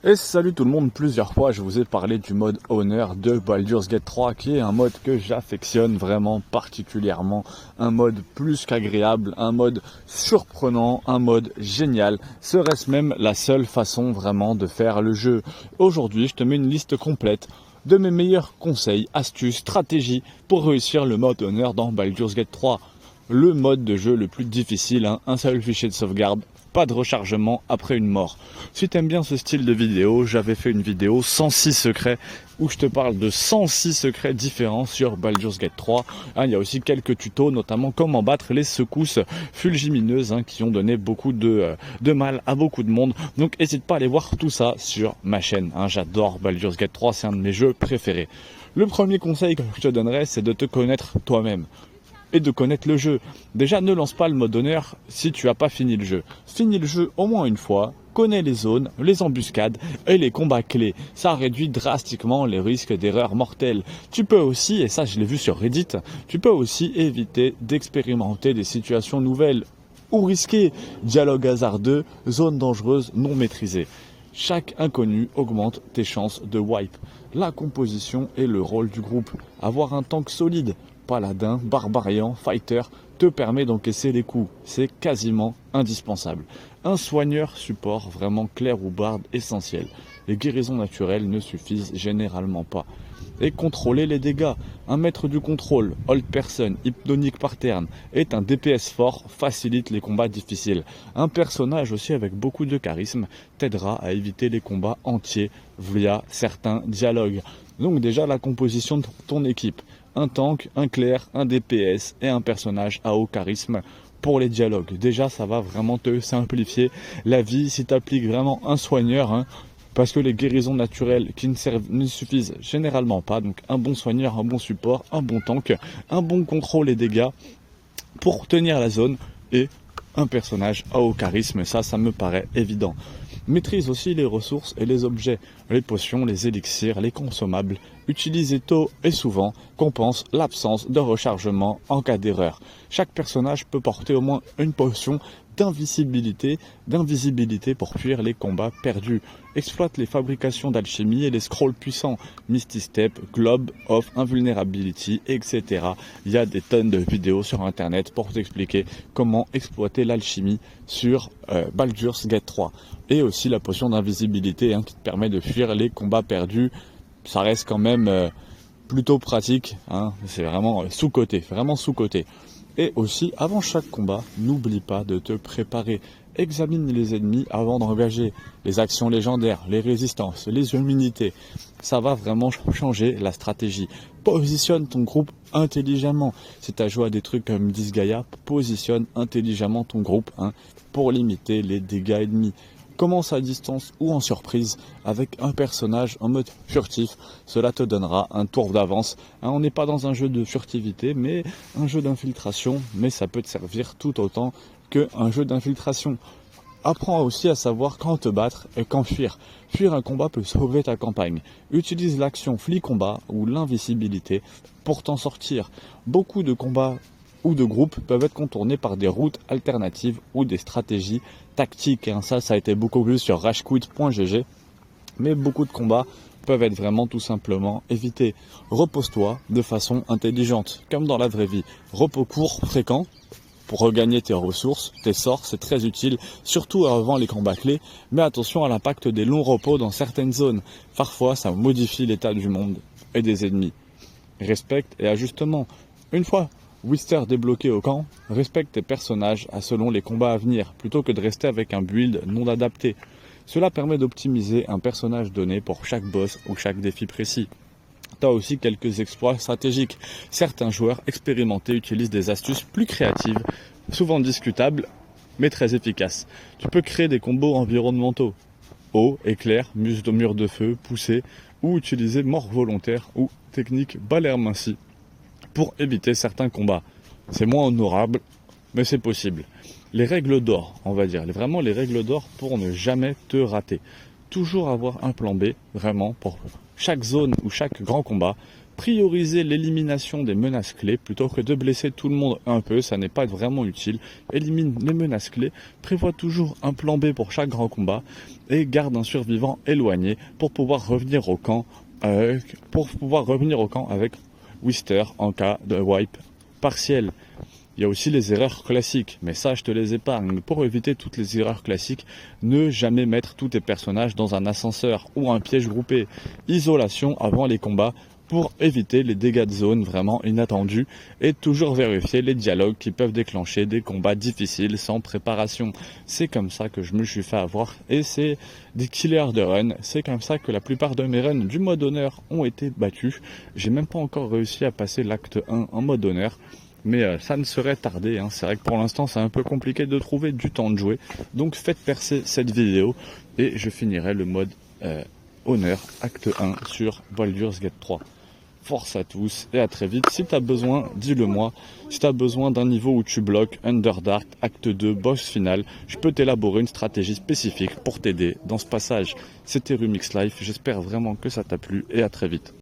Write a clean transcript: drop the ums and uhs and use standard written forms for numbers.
Et salut tout le monde, plusieurs fois je vous ai parlé du mode Honor de Baldur's Gate 3 qui est un mode que j'affectionne vraiment particulièrement, un mode plus qu'agréable, un mode surprenant, un mode génial, serait-ce même la seule façon vraiment de faire le jeu. Aujourd'hui je te mets une liste complète de mes meilleurs conseils, astuces, stratégies pour réussir le mode Honor dans Baldur's Gate 3. Le mode de jeu le plus difficile, un seul fichier de sauvegarde, pas de rechargement après une mort. Si tu aimes bien ce style de vidéo, j'avais fait une vidéo 106 secrets où je te parle de 106 secrets différents sur Baldur's Gate 3. Il y a aussi quelques tutos, notamment comment battre les secousses fulgimineuses qui ont donné beaucoup de mal à beaucoup de monde. Donc n'hésite pas à aller voir tout ça sur ma chaîne. J'adore Baldur's Gate 3, c'est un de mes jeux préférés. Le premier conseil que je te donnerais, c'est de te connaître toi-même et de connaître le jeu. Déjà, ne lance pas le mode honneur si tu n'as pas fini le jeu. Finis le jeu au moins une fois, connais les zones, les embuscades et les combats clés. Ça réduit drastiquement les risques d'erreurs mortelles. Tu peux aussi, et ça je l'ai vu sur Reddit, tu peux aussi éviter d'expérimenter des situations nouvelles ou risquées, dialogue hasardeux, zones dangereuses non maîtrisées. Chaque inconnu augmente tes chances de wipe. La composition et le rôle du groupe. Avoir un tank solide, paladin, barbarian, fighter, te permet d'encaisser les coups. C'est quasiment indispensable. Un soigneur support vraiment clair ou barde essentiel. Les guérisons naturelles ne suffisent généralement pas. Et contrôler les dégâts. Un maître du contrôle, hold person, hypnonique pattern, est un DPS fort, facilite les combats difficiles. Un personnage aussi avec beaucoup de charisme t'aidera à éviter les combats entiers via certains dialogues. Donc déjà la composition de ton équipe. Un tank, un clerc, un DPS et un personnage à haut charisme pour les dialogues. Déjà ça va vraiment te simplifier la vie si tu appliques vraiment un soigneur. Parce que les guérisons naturelles qui ne suffisent généralement pas, donc un bon soigneur, un bon support, un bon tank, un bon contrôle et dégâts pour tenir la zone et un personnage à haut charisme, ça me paraît évident. Maîtrise aussi les ressources et les objets, les potions, les élixirs, les consommables, utilisés tôt et souvent, compense l'absence de rechargement en cas d'erreur. Chaque personnage peut porter au moins une potion d'invisibilité pour fuir les combats perdus. Exploite les fabrications d'alchimie et les scrolls puissants, Misty Step, Globe of Invulnerability, etc. Il y a des tonnes de vidéos sur internet pour t'expliquer comment exploiter l'alchimie sur Baldur's Gate 3. Et aussi la potion d'invisibilité qui te permet de fuir les combats perdus. Ça reste quand même plutôt pratique, c'est vraiment sous-coté, Et aussi, avant chaque combat, n'oublie pas de te préparer. Examine les ennemis avant d'engager les actions légendaires, les résistances, les immunités. Ça va vraiment changer la stratégie. Positionne ton groupe intelligemment. Si tu as joué à des trucs comme Disgaea, positionne intelligemment ton groupe pour limiter les dégâts ennemis. Commence à distance ou en surprise avec un personnage en mode furtif. Cela te donnera un tour d'avance. On n'est pas dans un jeu de furtivité, mais un jeu d'infiltration. Mais ça peut te servir tout autant qu'un jeu d'infiltration. Apprends aussi à savoir quand te battre et quand fuir. Fuir un combat peut sauver ta campagne. Utilise l'action flee combat ou l'invisibilité pour t'en sortir. Beaucoup de combats ou de groupes peuvent être contournés par des routes alternatives ou des stratégies tactiques. Ça a été beaucoup vu sur ragequit.gg. Mais beaucoup de combats peuvent être vraiment tout simplement évités. Repose-toi de façon intelligente, comme dans la vraie vie. Repos court, fréquent, pour regagner tes ressources, tes sorts, c'est très utile, surtout avant les combats clés. Mais attention à l'impact des longs repos dans certaines zones. Parfois, ça modifie l'état du monde et des ennemis. Respecte et ajustement. Une fois Wister débloqué au camp, respecte tes personnages selon les combats à venir, plutôt que de rester avec un build non adapté. Cela permet d'optimiser un personnage donné pour chaque boss ou chaque défi précis. Tu as aussi quelques exploits stratégiques. Certains joueurs expérimentés utilisent des astuces plus créatives, souvent discutables, mais très efficaces. Tu peux créer des combos environnementaux. Eau, éclair, mur de feu, poussée, ou utiliser mort volontaire ou technique balai minci pour éviter certains combats. C'est moins honorable, mais c'est possible. Les règles d'or, on va dire, vraiment les règles d'or pour ne jamais te rater. Toujours avoir un plan B, vraiment, pour chaque zone ou chaque grand combat. Priorisez l'élimination des menaces clés plutôt que de blesser tout le monde un peu, ça n'est pas vraiment utile. Élimine les menaces clés, prévoit toujours un plan B pour chaque grand combat et garde un survivant éloigné pour pouvoir revenir au camp, avec Wister en cas de wipe partiel. Il y a aussi les erreurs classiques, mais ça je te les épargne. Pour éviter toutes les erreurs classiques, ne jamais mettre tous tes personnages dans un ascenseur ou un piège groupé. Isolation avant les combats pour éviter les dégâts de zone vraiment inattendus et toujours vérifier les dialogues qui peuvent déclencher des combats difficiles sans préparation. C'est comme ça que je me suis fait avoir et c'est des killers de run. C'est comme ça que la plupart de mes runs du mode honneur ont été battus. J'ai même pas encore réussi à passer l'acte 1 en mode honneur. Mais ça ne serait tardé, hein. C'est vrai que pour l'instant c'est un peu compliqué de trouver du temps de jouer. Donc faites percer cette vidéo et je finirai le mode honneur acte 1 sur Baldur's Gate 3. Force à tous et à très vite. Si tu as besoin, dis-le moi. Si tu as besoin d'un niveau où tu bloques Underdark, acte 2, boss final, je peux t'élaborer une stratégie spécifique pour t'aider dans ce passage. C'était Rumix Life, j'espère vraiment que ça t'a plu et à très vite.